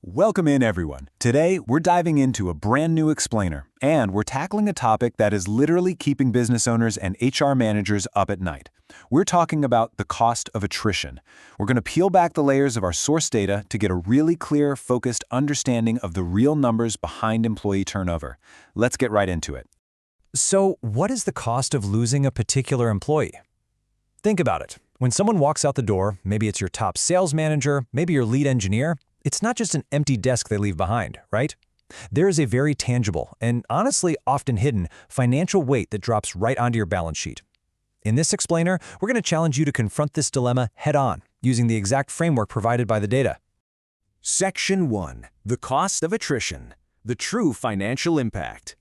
Welcome in, everyone. Today, we're diving into a brand new explainer, and we're tackling a topic that is literally keeping business owners and HR managers up at night. We're talking about the cost of attrition. We're going to peel back the layers of our source data to get a really clear, focused understanding of the real numbers behind employee turnover. Let's get right into it. So, what is the cost of losing a particular employee? Think about it. When someone walks out the door, maybe it's your top sales manager, maybe your lead engineer, it's not just an empty desk they leave behind, right? There is a very tangible and honestly often hidden financial weight that drops right onto your balance sheet. In this explainer, we're going to challenge you to confront this dilemma head-on, using the exact framework provided by the data. Section 1. The cost of attrition. The true financial impact.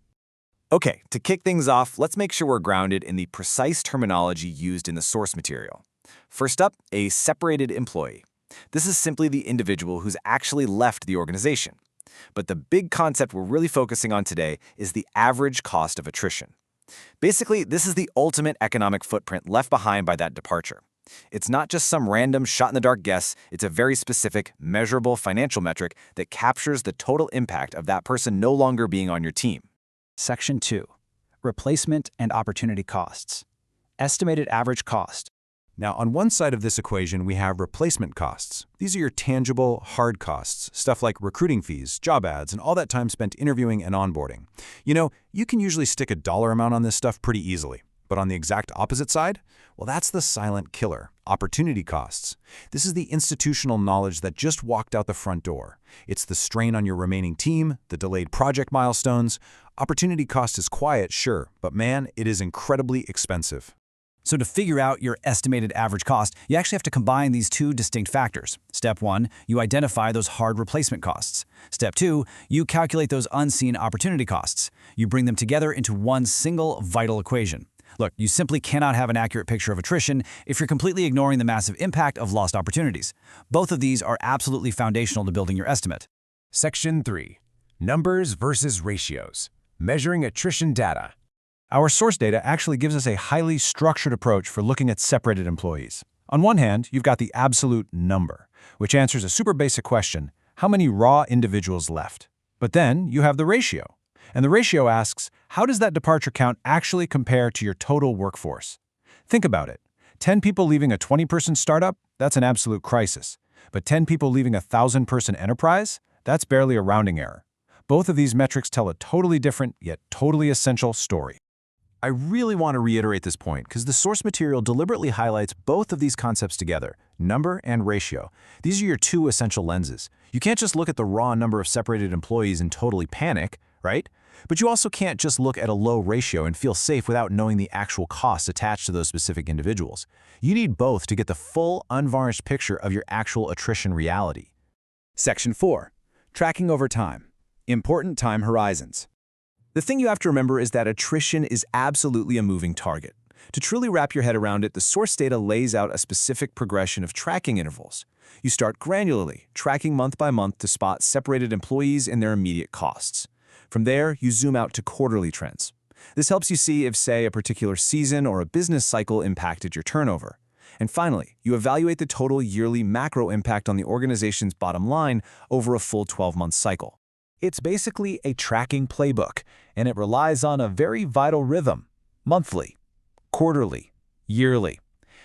Okay, to kick things off, let's make sure we're grounded in the precise terminology used in the source material. First up, a separated employee. This is simply the individual who's actually left the organization. But the big concept we're really focusing on today is the average cost of attrition. Basically, this is the ultimate economic footprint left behind by that departure. It's not just some random shot-in-the-dark guess, it's a very specific, measurable financial metric that captures the total impact of that person no longer being on your team. Section 2. Replacement and opportunity costs. Estimated average cost. Now, on one side of this equation, we have replacement costs. These are your tangible, hard costs, stuff like recruiting fees, job ads, and all that time spent interviewing and onboarding. You can usually stick a dollar amount on this stuff pretty easily. But on the exact opposite side, well, that's the silent killer, opportunity costs. This is the institutional knowledge that just walked out the front door. It's the strain on your remaining team, the delayed project milestones. Opportunity cost is quiet, sure, but man, it is incredibly expensive. So to figure out your estimated average cost, you actually have to combine these two distinct factors. Step 1, you identify those hard replacement costs. Step 2, you calculate those unseen opportunity costs. You bring them together into one single vital equation. Look, you simply cannot have an accurate picture of attrition if you're completely ignoring the massive impact of lost opportunities. Both of these are absolutely foundational to building your estimate. Section 3. Numbers versus ratios. Measuring attrition data. Our source data actually gives us a highly structured approach for looking at separated employees. On one hand, you've got the absolute number, which answers a super basic question: how many raw individuals left? But then you have the ratio. And the ratio asks, how does that departure count actually compare to your total workforce? Think about it. 10 people leaving a 20-person startup, that's an absolute crisis. But 10 people leaving a 1,000-person enterprise, that's barely a rounding error. Both of these metrics tell a totally different, yet totally essential story. I really want to reiterate this point because the source material deliberately highlights both of these concepts together, number and ratio. These are your two essential lenses. You can't just look at the raw number of separated employees and totally panic, right? But you also can't just look at a low ratio and feel safe without knowing the actual costs attached to those specific individuals. You need both to get the full, unvarnished picture of your actual attrition reality. Section 4. Tracking over time. Important time horizons. The thing you have to remember is that attrition is absolutely a moving target. To truly wrap your head around it, the source data lays out a specific progression of tracking intervals. You start granularly, tracking month by month to spot separated employees and their immediate costs. From there, you zoom out to quarterly trends. This helps you see if, say, a particular season or a business cycle impacted your turnover. And finally, you evaluate the total yearly macro impact on the organization's bottom line over a full 12-month cycle. It's basically a tracking playbook, and it relies on a very vital rhythm: monthly, quarterly, yearly.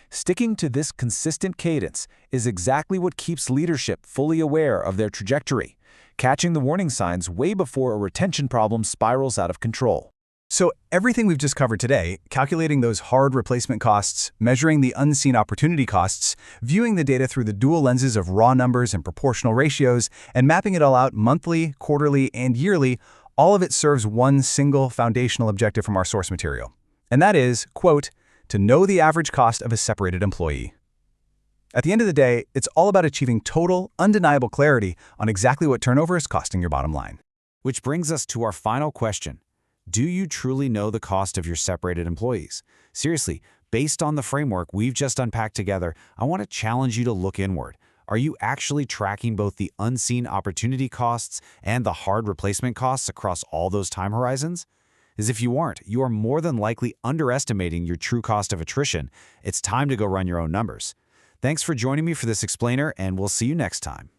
Sticking to this consistent cadence is exactly what keeps leadership fully aware of their trajectory, catching the warning signs way before a retention problem spirals out of control. So everything we've just covered today, calculating those hard replacement costs, measuring the unseen opportunity costs, viewing the data through the dual lenses of raw numbers and proportional ratios, and mapping it all out monthly, quarterly, and yearly, all of it serves one single foundational objective from our source material. And that is, quote, to know the average cost of a separated employee. At the end of the day, it's all about achieving total, undeniable clarity on exactly what turnover is costing your bottom line. Which brings us to our final question. Do you truly know the cost of your separated employees? Seriously, based on the framework we've just unpacked together, I want to challenge you to look inward. Are you actually tracking both the unseen opportunity costs and the hard replacement costs across all those time horizons? As if you aren't, you are more than likely underestimating your true cost of attrition. It's time to go run your own numbers. Thanks for joining me for this explainer, and we'll see you next time.